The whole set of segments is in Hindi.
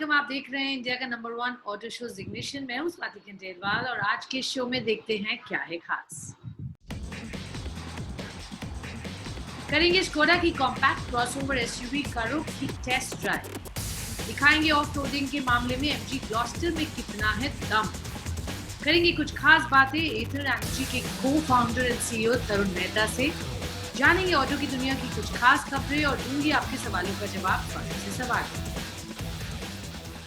वेलकम। आप देख रहे हैं इंडिया का नंबर 1 ऑटो शो इग्निशन। मैं हूं स्वाति खंडेलवाल और आज के शो में देखते हैं क्या है खास। करेंगे स्कोडा की कॉम्पैक्ट क्रॉसओवर एसयूवी कारोक की टेस्ट ड्राइव। दिखाएंगे ऑफ रोडिंग के मामले में एमजी ग्लॉस्टर में कितना है दम। करेंगे कुछ खास बातें एथर एमजी के को फाउंडर एंड सीईओ तरुण मेहता से। जानेंगे ऑटो की दुनिया की कुछ खास खबरें और दूंगी आपके सवालों का जवाब स्वाति से सवाल।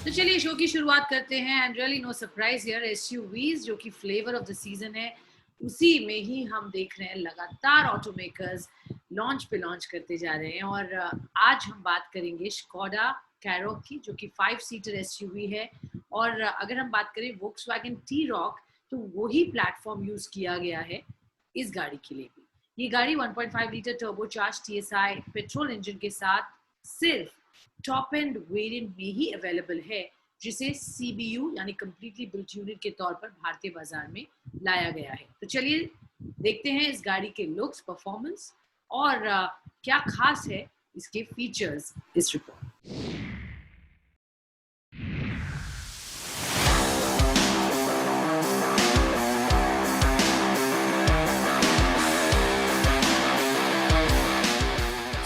तो चलिए शो की शुरुआत करते हैं। And really no surprise here, SUVs जो कि फ्लेवर ऑफ द सीजन है, उसी में ही हम देख रहे हैं लगातार ऑटो मेकर्स लॉन्च पे लॉन्च करते जा रहे हैं। और आज हम बात करेंगे स्कोडा कारोक की, जो कि 5 सीटर एसयूवी है। और अगर हम बात करें वोक्सवैगन टी-रॉक, तो वही प्लेटफॉर्म यूज किया गया है इस गाड़ी के लिए भी। ये गाड़ी 1.5 litre turbocharge TSI petrol engine के साथ सिर्फ टॉप एंड वेरिएंट में ही अवेलेबल है, जिसे सीबीयू यानी कंप्लीटली बिल्ट यूनिट के तौर पर भारतीय बाजार में लाया गया है। तो चलिए देखते हैं इस गाड़ी के लुक्स, परफॉर्मेंस और क्या खास है इसके फीचर्स इस रिपोर्ट।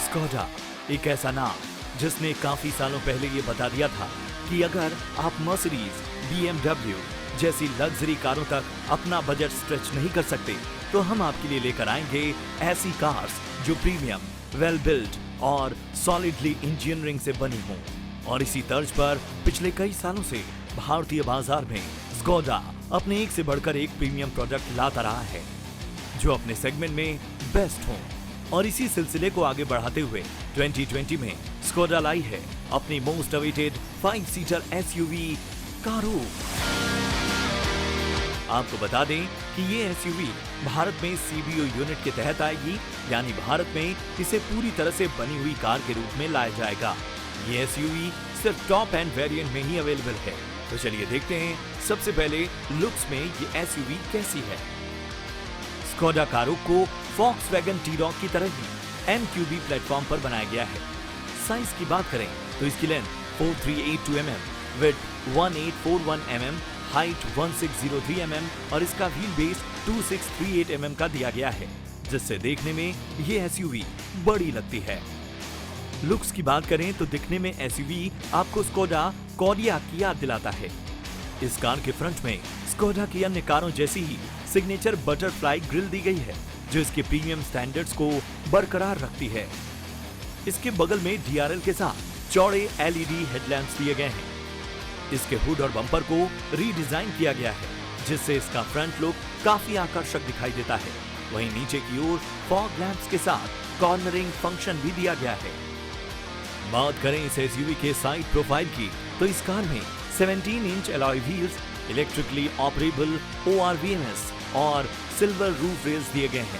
स्कोडा एक ऐसा नाम जिसने काफी सालों पहले ये बता दिया था कि अगर आप मर्सिडीज, BMW जैसी लग्जरी कारों तक अपना बजट स्ट्रेच नहीं कर सकते, तो हम आपके लिए लेकर आएंगे ऐसी कार्स जो प्रीमियम, वेल बिल्ट और सॉलिडली इंजीनियरिंग से बनी हों। और इसी तर्ज पर पिछले कई सालों से भारतीय बाजार में स्कोडा अपने एक से बढ़कर एक प्रीमियम प्रोडक्ट लाता रहा है जो अपने सेगमेंट में बेस्ट हों। और इसी सिलसिले को आगे बढ़ाते हुए 2020 में स्कोडा लाई है अपनी मोस्ट अवेटेड 5 सीटर एसयूवी कारोक। आपको बता दें कि ये एसयूवी भारत में सीबीयू यूनिट के तहत आएगी, यानी भारत में इसे पूरी तरह से बनी हुई कार के रूप में लाया जाएगा। ये एसयूवी सिर्फ टॉप एंड वेरिएंट में ही अवेलेबल है। तो चलिए देखते हैं सबसे पहले लुक्स में ये एसयूवी कैसी है। स्कोडा कारोक को वोक्सवैगन टी-रॉक की तरह ही MQB प्लेटफॉर्म पर बनाया गया है। साइज की बात करें तो इसकी length 4382 mm, width 1841 mm, height 1603 mm और इसका व्हील बेस 2638 mm का दिया गया है, जिससे देखने में ये एसयूवी बड़ी लगती है। लुक्स की बात करें तो दिखने में एसयूवी आपको स्कोडा कॉडियाक की याद दिलाता है। इस कार के फ्रंट में स्कोडा की अन्य कारों जैसी ही सिग्नेचर बटरफ्लाई ग्रिल दी गई है, जो इसके प्रीमियम स्टैंडर्ड्स को बरकरार रखती है। इसके बगल में DRL के साथ चौड़े LED हेडलैम्प्स दिए गए हैं। इसके हुड और बम्पर को रीडिजाइन किया गया है, जिससे इसका फ्रंट लुक काफी आकर्षक दिखाई देता है। वहीं नीचे की ओर फॉग लैंप्स के साथ कॉर्नरिंग फंक्शन भी दिया गया है। बात करें इस एसयूवी के साइड प्रोफाइल की, तो इस कार में 17 inch alloy wheels, electrically operable ORVMS और सिल्वर रूफ रेल्स दिए गए हैं।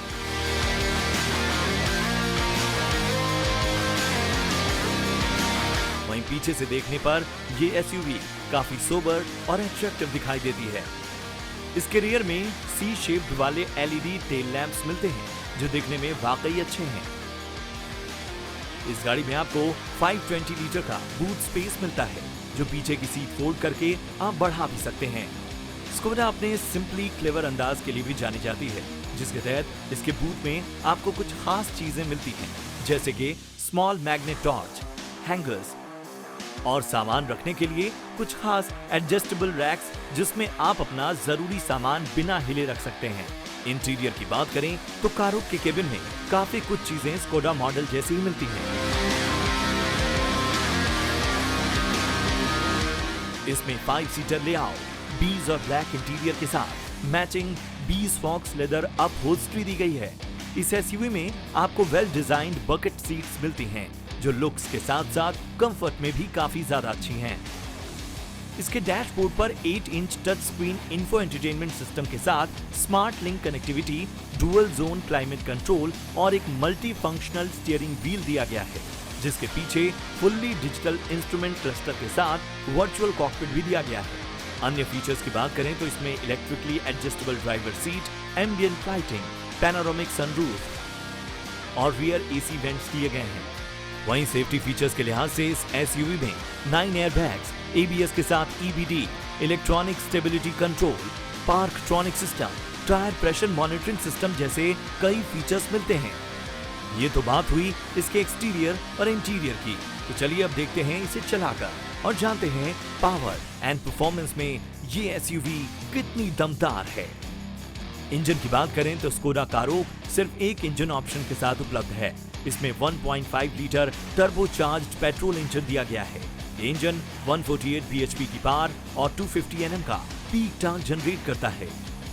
वहीं पीछे से देखने पर ये एसयूवी काफी सोबर और अट्रैक्टिव दिखाई देती है। इसके रियर में सी शेप्ड वाले LED टेल लैंप्स मिलते हैं, जो दिखने में वाकई अच्छे हैं। इस गाड़ी में आपको 520 लीटर का बूट स्पेस मिलता है, जो पीछे की सीट फोल्ड करके आप बढ़ा भी सकते हैं। स्कोडा अपने सिंपली क्लेवर अंदाज के लिए भी जानी जाती है, जिसके तहत इसके बूट में आपको कुछ खास चीजें मिलती हैं, जैसे कि स्मॉल मैग्नेट टॉर्च, हैंगर्स और सामान रखने के लिए कुछ खास एडजस्टेबल रैक्स, जिसमें आप अपना जरूरी सामान बिना हिले रख सकते हैं। इंटीरियर की बात करें तो कारोक के केबिन में काफी कुछ चीजें स्कोडा मॉडल जैसी ही मिलती हैं। इसमें 5 सीटर लेआउट, बीज और ब्लैक इंटीरियर के साथ मैचिंग बीज फॉक्स लेदर अपहोल्स्ट्री दी गई है। इस एसयूवी में आपको वेल डिजाइन्ड बकेट सीट्स मिलती हैं, जो लुक्स के साथ साथ कंफर्ट में भी काफी ज्यादा अच्छी हैं। इसके डैशबोर्ड पर 8 inch touch screen info entertainment system के साथ smart link connectivity, dual zone climate control और एक मल्टी फंक्शनल स्टीयरिंग व्हील दिया गया है, जिसके पीछे फुल्ली डिजिटल इंस्ट्रूमेंट क्लस्टर के साथ वर्चुअल कॉकपिट भी दिया गया है। अन्य फीचर्स की बात करें तो इसमें electrically adjustable driver seat, ambient lighting, panoramic sunroof और रियर AC वेंट्स दिए गए हैं। वहीं सेफ्टी फीचर्स के लिहाज से इस एसयूवी में 9 एयरबैग्स, एबीएस के साथ EBD, electronic stability control, parktronic system, tyre pressure monitoring system जैसे कई फीचर्स मिलते हैं। ये तो बात हुई इसके एक्सटीरियर और इंटीरियर की, तो चलिए अब देखते हैं इसे चलाकर और जानते हैं पावर एंड परफॉर्मेंस में ये एसयूवी कितनी दमदार है। इंजन की बात करें तो स्कोडा कारोक सिर्फ एक इंजन ऑप्शन के साथ उपलब्ध है। इसमें 1.5 लीटर टर्बोचार्ज्ड पेट्रोल इंजन दिया गया है। ये इंजन 148 bhp की पावर और 250 Nm का पीक टॉर्क जनरेट करता है।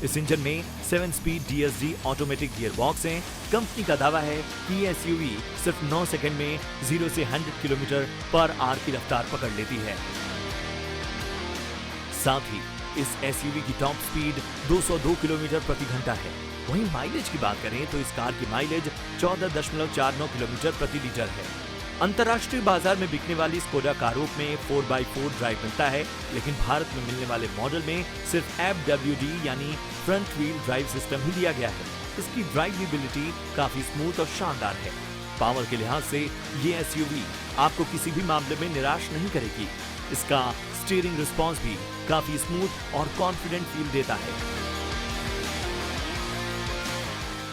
इस इंजन में 7 speed DSG automatic gear box है। कंपनी का दावा है कि ये एसयूवी सिर्फ 9 सेकंड में 0 से 100 किलोमीटर पर आवर की रफ्तार पकड़ लेती है। साथ ही इस एसयूवी की टॉप स्पीड 202 किलोमीटर प्रति घंटा है। वहीं माइलेज की बात करें तो इस कार की माइलेज 14.49 किलोमीटर प्रति लीटर है। अंतर्राष्ट्रीय बाजार में बिकने वाली स्कोडा कारोक में 4x4 ड्राइव मिलता है, लेकिन भारत में मिलने वाले मॉडल में सिर्फ FWD यानी फ्रंट व्हील ड्राइव सिस्टम ही दिया गया है। इसकी ड्राइवेबिलिटी काफी स्मूथ और शानदार है। पावर के लिहाज से ये एसयूवी आपको किसी भी मामले में निराश नहीं करेगी। इसका स्टीयरिंग रिस्पॉन्स भी काफी स्मूथ और कॉन्फिडेंट फील देता है।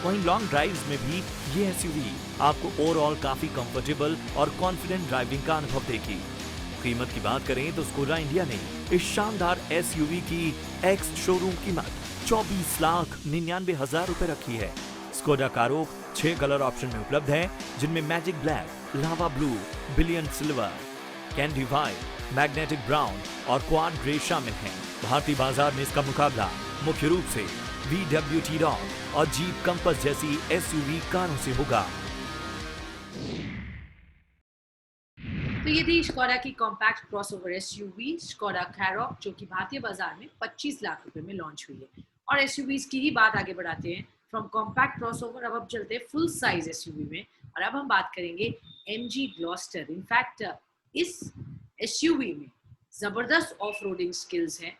वहीं लॉन्ग ड्राइव्स में भी ये एसयूवी आपको ओवरऑल काफी कंफर्टेबल और कॉन्फिडेंट ड्राइविंग का अनुभव देगी। कीमत की बात करें तो स्कोडा इंडिया ने इस शानदार एसयूवी की एक्स शोरूम कीमत 24,99,000 रुपए रखी है। स्कोडा कारोक 6 कलर ऑप्शन में उपलब्ध है, जिनमें मैजिक ब्लैक, लावा blue, billion silver, candy white, magnetic brown और क्वाड ग्रे शामिल हैं। भारतीय बाजार में इसका मुकाबला मुख्य रूप से VW T-Roc और जीप कंपस जैसी एसयूवी कारों से होगा। तो ये थी स्कोडा की कॉम्पैक्ट क्रॉसओवर एसयूवी स्कोडा कारोक, जो कि भारतीय बाजार में 25 लाख रुपए में लॉन्च हुई है। और एसयूवीज की ही बात आगे बढ़ाते हैं। फ्रॉम कॉम्पैक्ट क्रॉसओवर अब चलते हैं फुल साइज एसयूवी में, और अब हम बात करेंगे MG ग्लॉस्टर। इनफैक्ट इस एसयूवी में जबरदस्त ऑफ रोडिंग स्किल्स हैं।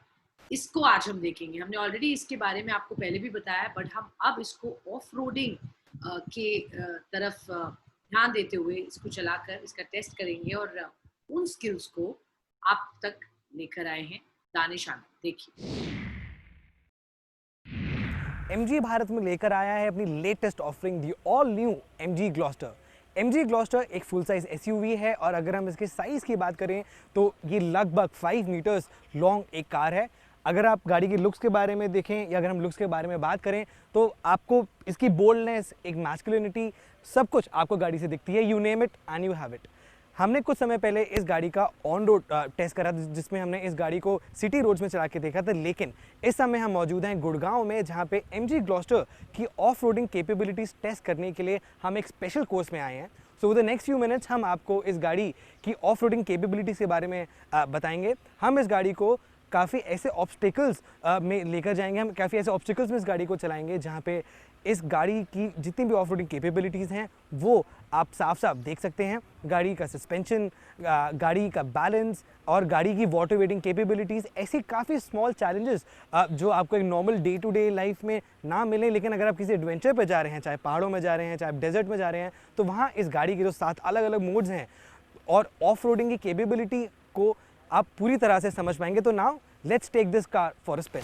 इसको आज हम देखेंगे। हमने ऑलरेडी इसके बारे में आपको पहले भी बताया, बट हम अब इसको ऑफ रोडिंग के तरफ ध्यान देते हुए इसको चलाकर इसका टेस्ट करेंगे और उन स्किल्स को आप तक लेकर आए हैं दानिश आनंद। देखिए, MG भारत में लेकर आया है अपनी latest offering, the all new MG Gloster. MG Gloster एक फुल साइज एसयूवी है, और अगर हम इसके साइज़ की बात करें तो ये लगभग 5 मीटर्स लॉन्ग एक कार है। अगर आप गाड़ी के लुक्स के बारे में देखें, या अगर हम लुक्स के बारे में बात करें, तो आपको इसकी बोल्डनेस, एक मैस्कुलिनिटी, सब कुछ आपको गाड़ी से दिखती है। You name it and you have it. हमने कुछ समय पहले इस गाड़ी का ऑन रोड टेस्ट करा, जिसमें हमने इस गाड़ी को सिटी रोड्स में चला के देखा था। लेकिन इस समय हम मौजूद हैं गुड़गांव में, जहां पे MG ग्लॉस्टर की ऑफ रोडिंग कैपेबिलिटीज़ टेस्ट करने के लिए हम एक स्पेशल कोर्स में आए हैं। So with the next few minutes हम आपको इस गाड़ी की ऑफ रोडिंग कैपेबिलिटीज़ के बारे में बताएंगे। हम इस गाड़ी को काफ़ी ऐसे ऑब्स्टिकल्स में लेकर जाएंगे, हम काफ़ी ऐसे ऑब्स्टिकल्स में इस गाड़ी को चलाएंगे जहाँ पे इस गाड़ी की जितनी भी ऑफ रोडिंग कैपेबिलिटीज़ हैं वो आप साफ साफ देख सकते हैं। गाड़ी का सस्पेंशन, गाड़ी का बैलेंस और गाड़ी की वाटर वेटिंग कैपेबिलिटीज़, ऐसी काफ़ी स्मॉल चैलेंजेस जो आपको एक normal day to day life में ना मिले, लेकिन अगर आप किसी एडवेंचर पर जा रहे हैं, चाहे पहाड़ों में जा रहे हैं, चाहे आप डेजर्ट में जा रहे हैं, तो वहाँ इस गाड़ी के जो 7 अलग अलग मोड्स हैं और ऑफ रोडिंग की कैपेबिलिटी को आप पूरी तरह से समझ पाएंगे। तो now let's take this car for a spin.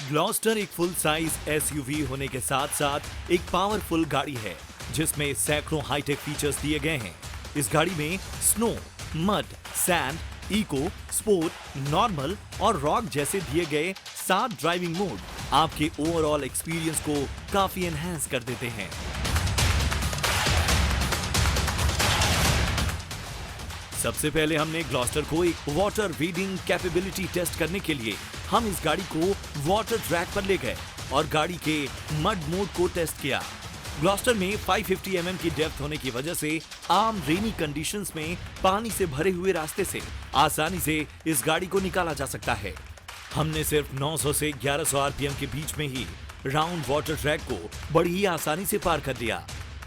Gloster एक फुल साइज एसयूवी होने के साथ साथ एक पावरफुल गाड़ी है, जिसमें सैकड़ों हाईटेक फीचर्स दिए गए हैं। इस गाड़ी में snow, mud, sand, eco, sport, normal और रॉक जैसे दिए गए 7 ड्राइविंग मोड आपके ओवरऑल एक्सपीरियंस को काफी एनहांस कर देते हैं। सबसे पहले हमने ग्लॉस्टर को एक वाटर रीडिंग कैपेबिलिटी टेस्ट करने के लिए हम इस गाड़ी को वाटर ट्रैक पर ले गए और गाड़ी के मड मोड को टेस्ट किया। ग्लॉस्टर में 550 mm की डेप्थ होने की वजह से आम रेनी कंडीशंस में पानी से भरे हुए रास्ते से आसानी से इस गाड़ी को निकाला जा सकता है। हमने सिर्फ 900 से 1100 RPM के बीच में ही राउंड वाटर ट्रैक को बड़ी ही आसानी से पार कर दिया।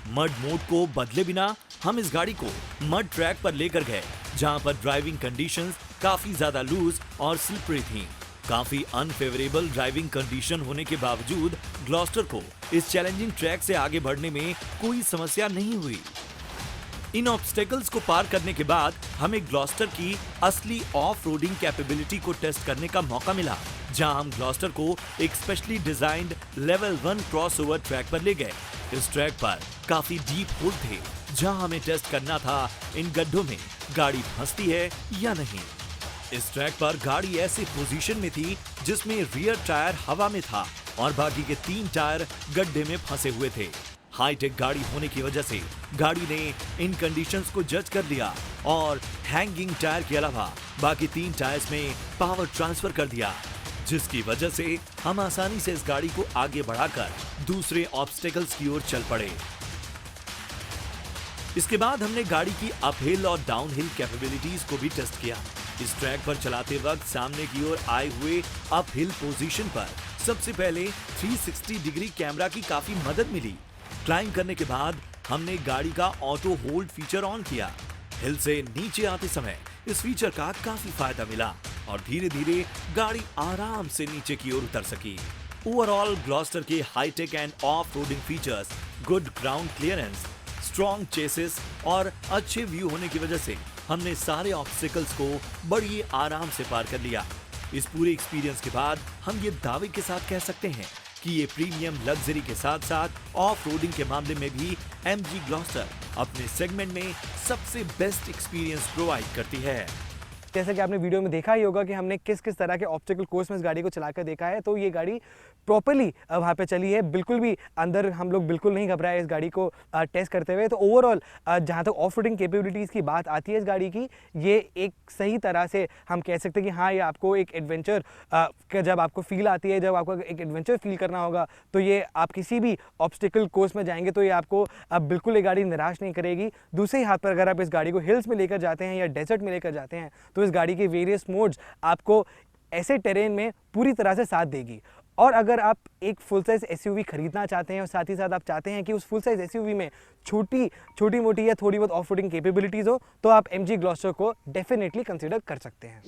मड मोड को बदले बिना हम इस गाड़ी को मड ट्रैक पर लेकर गए जहां पर ड्राइविंग कंडीशंस काफी ज्यादा लूज और स्लिपरी थीं। काफी अनफेवरेबल ड्राइविंग कंडीशन होने के बावजूद ग्लॉस्टर को इस चैलेंजिंग ट्रैक से आगे बढ़ने में कोई समस्या नहीं हुई। इन ऑब्स्टेकल्स को पार करने के बाद हमें ग्लॉस्टर की असली ऑफ रोडिंग कैपेबिलिटी को टेस्ट करने का मौका मिला, जहां हम ग्लॉस्टर को एक specially designed level 1 crossover track पर ले गए। इस ट्रैक पर काफी डीप होल थे, जहां हमें टेस्ट करना था इन गड्ढों में गाड़ी फंसती है या नहीं। इस ट्रैक पर गाड़ी ऐसी पोजीशन में थी जिसमें रियर टायर हवा में था और बाकी के 3 टायर गड्ढे में फंसे हुए थे। हाईटेक गाड़ी होने की वजह से गाड़ी ने इन कंडीशंस को जज कर लिया और हैंगिंग टायर के अलावा बाकी 3 टायर्स में पावर ट्रांसफर कर दिया, जिसकी वजह से हम आसानी से इस गाड़ी को आगे बढ़ाकर दूसरे ऑब्स्टेकल्स की ओर चल पड़े। इसके बाद हमने गाड़ी की अपहिल और डाउनहिल कैपेबिलिटीज को भी टेस्ट किया। इस ट्रैक पर चलाते वक्त सामने की ओर आए हुए अपहिल पोजीशन पर सबसे पहले 360 डिग्री कैमरा की काफी मदद मिली। क्लाइंब करने के बाद हमने गाड़ी का ऑटो होल्ड फीचर ऑन किया। हिल से नीचे आते समय इस फीचर का काफी फायदा मिला और धीरे धीरे गाड़ी आराम से नीचे की ओर उतर सकी। ओवरऑल ग्लॉस्टर के hi-tech and off roading features, good ground clearance, strong chassis और अच्छे व्यू होने की वजह से हमने सारे ऑब्स्टिकल्स को बड़ी आराम से पार कर लिया। इस पूरे एक्सपीरियंस के बाद हम ये दावे के साथ कह सकते हैं कि ये प्रीमियम लग्जरी के साथ साथ ऑफ रोडिंग के मामले में भी MG ग्लॉस्टर अपने सेगमेंट में सबसे बेस्ट एक्सपीरियंस प्रोवाइड करती है। जैसा कि आपने वीडियो में देखा ही होगा कि हमने किस किस तरह के ऑब्स्टेकल कोर्स में इस गाड़ी को चलाकर देखा है, तो ये गाड़ी प्रॉपरली वहाँ पे चली है। बिल्कुल भी अंदर हम लोग बिल्कुल नहीं घबराए इस गाड़ी को टेस्ट करते हुए। तो ओवरऑल जहाँ तक ऑफ रोडिंग कैपेबिलिटीज़ की बात आती है इस गाड़ी की, ये एक सही तरह से हम कह सकते हैं कि हाँ, ये आपको एक एडवेंचर जब आपको फील आती है, जब आपको एक एडवेंचर फील करना होगा, तो ये आप किसी भी ऑब्स्टेकल कोर्स में जाएंगे तो ये आपको बिल्कुल ये गाड़ी निराश नहीं करेगी। दूसरे हाथ पर अगर आप इस गाड़ी को हिल्स में लेकर जाते हैं या डेजर्ट में लेकर जाते हैं तो इस गाड़ी के वेरियस मोड्स आपको ऐसे टेरेन में पूरी तरह से साथ देगी। और अगर आप एक फुल साइज एसयूवी खरीदना चाहते हैं और साथ ही साथ आप चाहते हैं कि उस फुल साइज एसयूवी में छोटी मोटी या थोड़ी बहुत ऑफ रोडिंग कैपेबिलिटीज हो, तो आप MG ग्लॉस्टर को डेफिनेटली कंसीडर कर सकते हैं।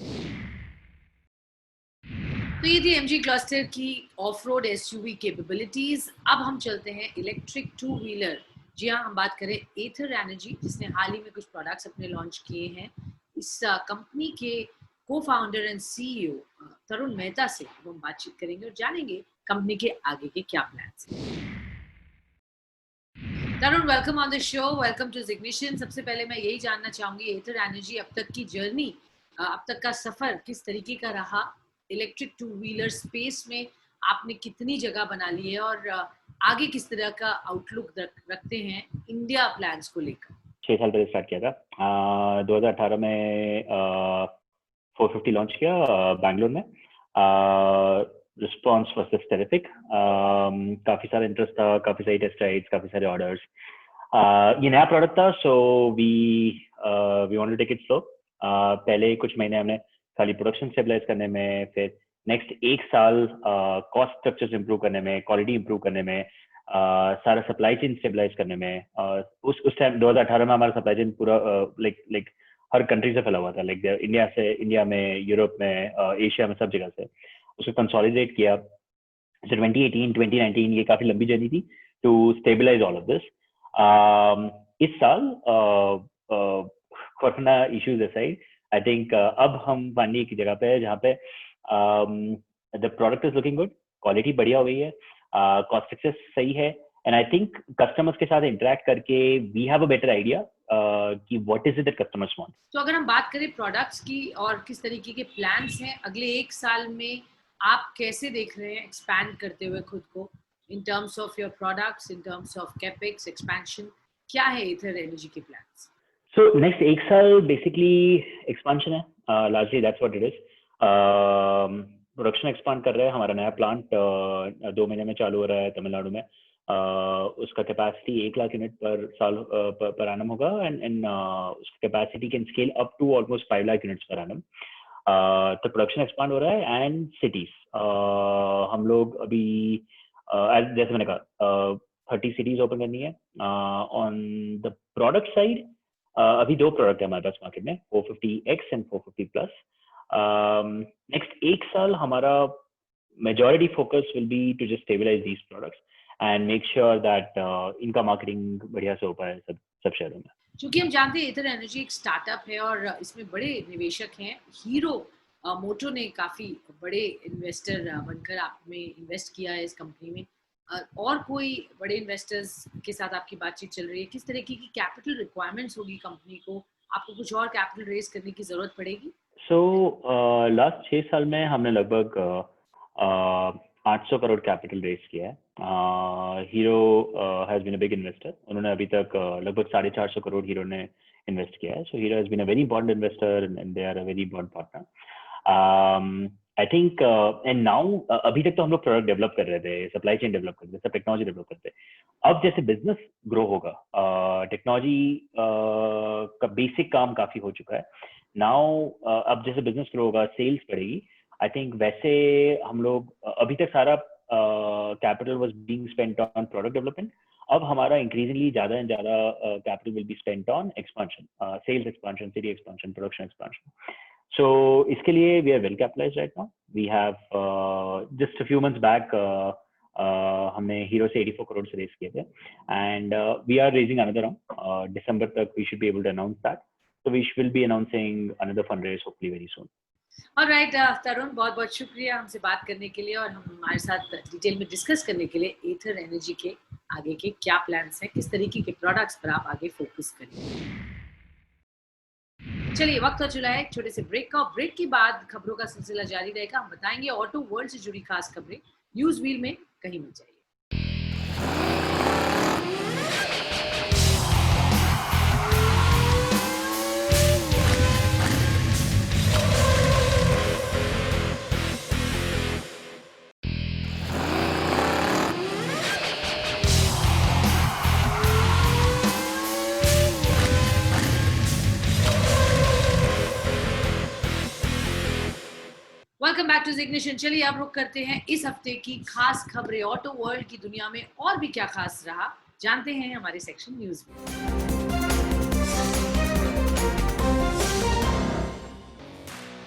तो ये थी MG ग्लॉस्टर की ऑफ रोड एसयूवी कैपेबिलिटीज। अब हम चलते हैं इलेक्ट्रिक 2 व्हीलर। जी हाँ, हम बात करें एथर एनर्जी, जिसने हाल ही में कुछ प्रोडक्ट्स अपने लॉन्च किए हैं। इस कंपनी के को-फाउंडर एंड CEO तरुण मेहता से हम बातचीत करेंगे और जानेंगे कंपनी के आगे के क्या प्लान्स हैं। Tarun, welcome on the show, welcome to Jignition. सबसे पहले मैं यही जानना चाहूंगी, एथर एनर्जी अब तक की जर्नी, अब तक का सफर किस तरीके का रहा? इलेक्ट्रिक 2 व्हीलर स्पेस में आपने कितनी जगह बना ली है और आगे किस तरह का आउटलुक रखते हैं इंडिया प्लान्स को लेकर? 6 साल पहले स्टार्ट किया था। 2018 में 450 लॉन्च किया बैंगलोर में। Response was just terrific. काफ़ी सारा इंटरेस्ट था, काफ़ी सारी टेस्ट राइड्स, काफ़ी सारे ऑर्डर्स। ये नया प्रोडक्ट था, so we wanted to take it slow. पहले कुछ महीने हमने खाली प्रोडक्शन स्टेबलाइज करने में, फिर नेक्स्ट 1 साल कॉस्ट स्ट्रक्चर्स इंप्रूव करने में, क्वालिटी इंप्रूव करने में, सारा सप्लाई चेन स्टेबलाइज करने में। उस टाइम 2018 में हमारा सप्लाई चेन पूरा लाइक हर कंट्री से फैला हुआ था, लाइक इंडिया में, यूरोप में, एशिया में, सब जगह से। उसको कंसोलिडेट किया। So 2018, 2019 ये काफी लंबी जर्नी थी to stabilise all of this. इस साल corona issues aside, I think अब हम फाइनली एक जगह पे है जहाँ पे the product is looking good, quality बढ़िया हो गई है, कॉस्ट स्ट्रक्चर सही है, एंड आई थिंक कस्टमर्स के साथ इंटरेक्ट करके we have a better idea कि what is it that customers want. तो अगर हम बात करें प्रोडक्ट्स की और किस तरीके के प्लान्स हैं अगले 1 साल में, आप कैसे देख रहे हैं एक्सपैंड करते हुए खुद को in terms of your products, in terms of capex expansion, क्या है एथर एनर्जी के प्लान्स? So next 1 साल बेसिकली एक्सपेंशन है, largely that's what it is. Production expand कर रहे हैं। हमारा नया प्लांट 2 महीने में चालू हो रहा है तमिलनाडु में। उसका कैपेसिटी 1 लाख यूनिट पर साल पर एनम होगा, एंड उसका capacity can scale up to almost 5 lakh units पर एनम। तो प्रोडक्शन एक्सपांड हो रहा है। एंड सिटीज, हम लोग अभी जैसे मैंने कहा 30 सिटीज ओपन करनी है। ऑन द प्रोडक्ट साइड अभी 2 प्रोडक्ट है हमारे पास मार्केट में, 450X एंड 450 प्लस। नेक्स्ट 1 साल हमारा majority focus will be to just stabilize these products and make sure that इनका मार्केटिंग बढ़िया से हो पाए सब शहरों में। क्योंकि हम जानते हैं ईथर एनर्जी एक स्टार्टअप है और इसमें बड़े निवेशक हैं। हीरो मोटो ने काफी बड़े इन्वेस्टर बनकर आप में इन्वेस्ट किया है इस कंपनी में। और कोई बड़े इन्वेस्टर्स के साथ आपकी बातचीत चल रही है? किस तरीके की कैपिटल रिक्वायरमेंट्स होगी कंपनी को? आपको कुछ और कैपिटल रेज करने की जरूरत पड़ेगी? लास्ट 6 साल में हमने लगभग 800 करोड़ कैपिटल रेज किया है। Hero has been a big investor. उन्होंने अभी तक लगभग 450 करोड़ हीरो ने इन्वेस्ट किया है। So Hero has been a very important investor and they are a very important partner. I think and now अभी तक तो हम लोग प्रोडक्ट डेवलप कर रहे थे, सप्लाई चेन डेवलप कर रहे थे, सब टेक्नोलॉजी डेवलप करते थे। अब जैसे बिजनेस ग्रो होगा, टेक्नोलॉजी का बेसिक काम काफी हो चुका है। नाउ अब जैसे बिजनेस ग्रो होगा, सेल्स बढ़ेगी। आई थिंक वैसे हम लोग अभी तक सारा capital was being spent on product development. अब हमारा इंक्रीजिंगली ज्यादा एंड ज्यादा capital will be spent on expansion, sales expansion, city expansion, production expansion. So इसके लिए we are well capitalized right now. We have just a few months back हमने हीरो से 84 करोड़ से रेस किए थे and we are raising another round. December तक we should be able to announce that. So we will be announcing another fundraise hopefully very soon. Alright Tarun, बहुत बहुत शुक्रिया हमसे बात करने के लिए और हमारे साथ डिटेल में डिस्कस करने के लिए ईथर एनर्जी के आगे के क्या प्लान्स हैं, किस तरीके के प्रोडक्ट्स पर आप आगे फोकस करेंगे। चलिए वक्त हो चला है एक छोटे से ब्रेक का। ब्रेक के बाद खबरों का सिलसिला जारी रहेगा। हम बताएंगे ऑटो वर्ल्ड से जुड़ी खास खबरें। न्यूज व्हील में कहीं मत जाइए। Welcome back to Ignition. चलिए अब रुक करते हैं इस हफ्ते की खास खबरें। ऑटो वर्ल्ड की दुनिया में और भी क्या खास रहा, जानते हैं हमारे सेक्शन न्यूज में।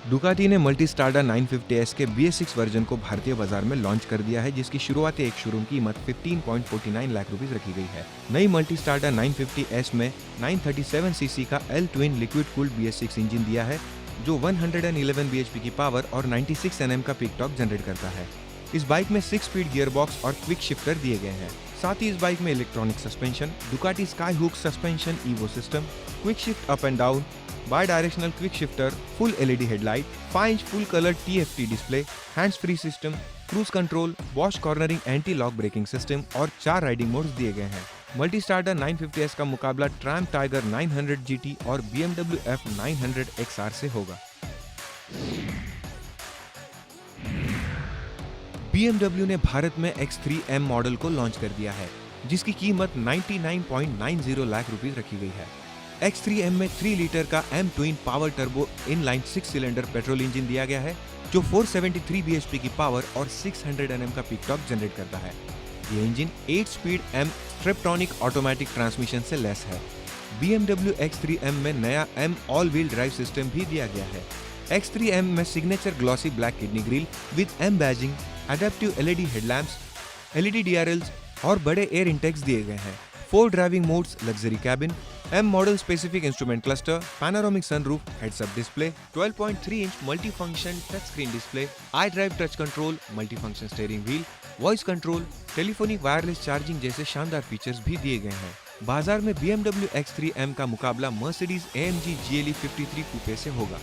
डुकाटी ने मल्टीस्ट्राडा 950S के BS6 वर्जन को भारतीय बाजार में लॉन्च कर दिया है, जिसकी शुरुआती एक शोरूम की कीमत 15.49 लाख रुपए रखी गई है। नई मल्टीस्ट्राडा 950S में 937 सीसी का L twin liquid cooled BS6 engine दिया है, जो 111 bhp की पावर और 96 Nm का पीक टॉर्क जनरेट करता है। इस बाइक में 6 स्पीड गियरबॉक्स और क्विक शिफ्टर दिए गए हैं। साथ ही इस बाइक में electronic suspension, Ducati skyhook suspension evo system, quick shift up and down, bidirectional quick shifter, full LED headlight, 5 inch full colour TFT display, hands free system, cruise control, wash cornering anti lock braking system और 4 राइडिंग मोड्स दिए गए हैं। मल्टीस्ट्राडा 950S का मुकाबला ट्रैम्प टाइगर 900 GT और BMW F900 XR से होगा। BMW ने भारत में X3M मॉडल को लॉन्च कर दिया है, जिसकी कीमत 99.90 लाख रुपए रखी गई है। X3M में 3 लीटर का M twin power turbo inline 6 cylinder petrol engine दिया गया है, जो 473 bhp की पावर और 600 Nm का पीक टॉर्क जनरेट करता है। ये engine 8 speed M steptronic automatic transmission से लेस है। BMW X3M में नया M all wheel drive system भी दिया गया है। X3M में signature glossy black kidney grille with M badging, adaptive LED headlamps, LED DRLs और बड़े एयर इंटेक्स दिए गए हैं। 4 driving modes, luxury cabin, M model specific instrument cluster, panoramic sunroof, heads up display, 12.3 inch multi function touch screen display, I drive touch control, multi function steering wheel, voice control, telephonic wireless charging जैसे शानदार फीचर्स भी दिए गए हैं। बाजार में BMW X3M का मुकाबला मर्सिडीज AMG GLE 53 कूपे से होगा।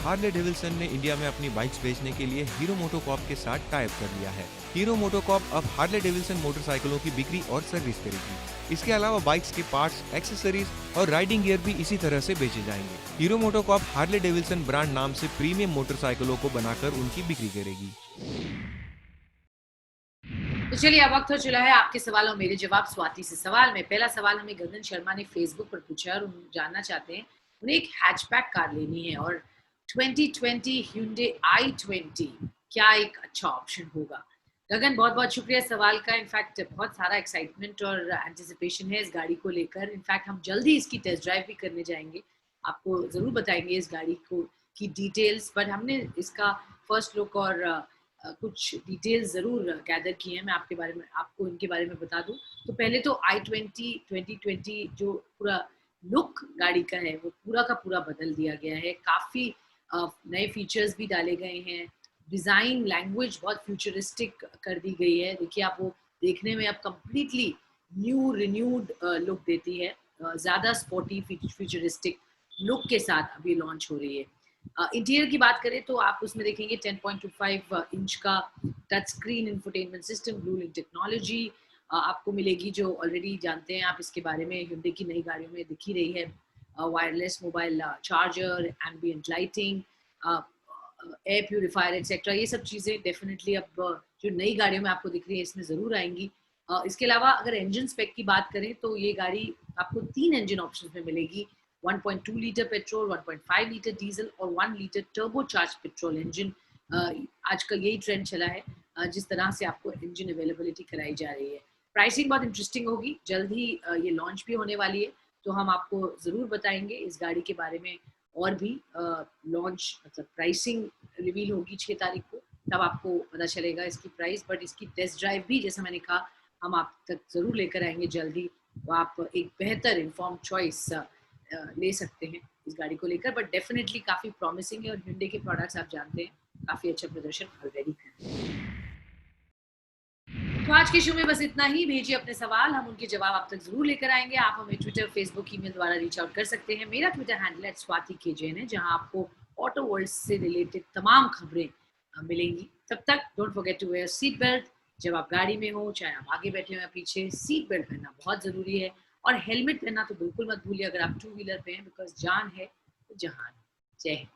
हार्ले डेविल्सन ने इंडिया में अपनी बाइक्स बेचने के लिए हीरो मोटोकॉर्प के साथ टाई अप कर लिया है। हीरो मोटोकॉर्प अब हार्ले डेविल्सन मोटरसाइकिलों की बिक्री और सर्विस करेगी। इसके अलावा बाइक्स के पार्ट्स, एक्सेसरीज और राइडिंग गियर भी इसी तरह से बेचे जाएंगे। Hero MotoCorp Harley Devilson brand नाम से प्रीमियम मोटरसाइकिलों को बनाकर उनकी बिक्री करेगी। तो चलिए अब वक्त हो चला है आपके सवाल और मेरे जवाब स्वाति से। सवाल में पहला सवाल हमें गगन शर्मा ने फेसबुक पर पूछा और जानना चाहते हैं उन्हें एक हैचबैक कार लेनी है और 2020 Hyundai i20 क्या एक अच्छा ऑप्शन होगा। गगन, बहुत बहुत शुक्रिया सवाल का। इनफैक्ट बहुत सारा एक्साइटमेंट और एंटिसिपेशन है इस गाड़ी को लेकर। इनफैक्ट हम जल्दी इसकी टेस्ट ड्राइव भी करने जाएंगे, आपको ज़रूर बताएंगे इस गाड़ी को की डिटेल्स। बट हमने इसका फर्स्ट लुक और कुछ डिटेल्स ज़रूर गैदर किए हैं। मैं आपके बारे में आपको इनके बारे में बता दूं तो पहले तो i20 2020 जो पूरा लुक गाड़ी का है वो पूरा का पूरा बदल दिया गया है। काफ़ी नए फीचर्स भी डाले गए हैं। डिज़ाइन लैंग्वेज बहुत फ्यूचरिस्टिक कर दी गई है। देखिए आप वो देखने में अब कम्प्लीटली न्यू रिन्यूड लुक देती है। ज़्यादा स्पोर्टी फ्यूचरिस्टिक लुक के साथ अभी लॉन्च हो रही है। इंटीरियर की बात करें तो आप उसमें देखेंगे 10.25 इंच का touch screen infotainment system, blue link technology आपको मिलेगी, जो ऑलरेडी जानते हैं आप इसके बारे में। hyundai की नई गाड़ियों में दिख ही रही है। Wireless mobile charger, ambient lighting, air purifier etcetera, ये सब चीज़ें डेफिनेटली अब जो नई गाड़ियों में आपको दिख रही है इसमें ज़रूर आएंगी। इसके अलावा अगर इंजन स्पेक की बात करें तो ये गाड़ी आपको 3 इंजन ऑप्शंस में मिलेगी। 1.2 लीटर पेट्रोल, 1.5 लीटर डीजल और 1 लीटर टर्बोचार्ज पेट्रोल इंजन। आजकल यही ट्रेंड चला है, जिस तरह से आपको इंजन अवेलेबिलिटी कराई जा रही है। प्राइसिंग बहुत इंटरेस्टिंग होगी, जल्द ही ये लॉन्च भी होने वाली है, तो हम आपको ज़रूर बताएंगे इस गाड़ी के बारे में। और भी लॉन्च मतलब प्राइसिंग रिवील होगी 6 तारीख को, तब आपको पता चलेगा इसकी प्राइस। बट इसकी टेस्ट ड्राइव भी जैसा मैंने कहा हम आप तक ज़रूर लेकर आएंगे जल्दी, तो आप एक बेहतर इन्फॉर्म चॉइस ले सकते हैं इस गाड़ी को लेकर। बट डेफिनेटली काफ़ी प्रॉमिसिंग है और hyundai के प्रोडक्ट्स आप जानते हैं काफ़ी अच्छा प्रदर्शन ऑलरेडी कर रहे हैं। तो आज के शो में बस इतना ही। भेजिए अपने सवाल, हम उनके जवाब आप तक जरूर लेकर आएंगे। आप हमें ट्विटर, फेसबुक, ईमेल द्वारा रीच आउट कर सकते हैं। मेरा ट्विटर हैंडल @swati_kjain है, जहां आपको ऑटो वर्ल्ड से रिलेटेड तमाम खबरें मिलेंगी। तब तक don't forget to wear seat belt. जब आप गाड़ी में हो, चाहे आप आगे बैठे हो या पीछे, सीट बेल्ट पहनना बहुत जरूरी है। और हेलमेट पहनना तो बिल्कुल मत भूलिए अगर आप टू व्हीलर पे हैं, बिकॉज जान है तो जहान है। जय हिंद।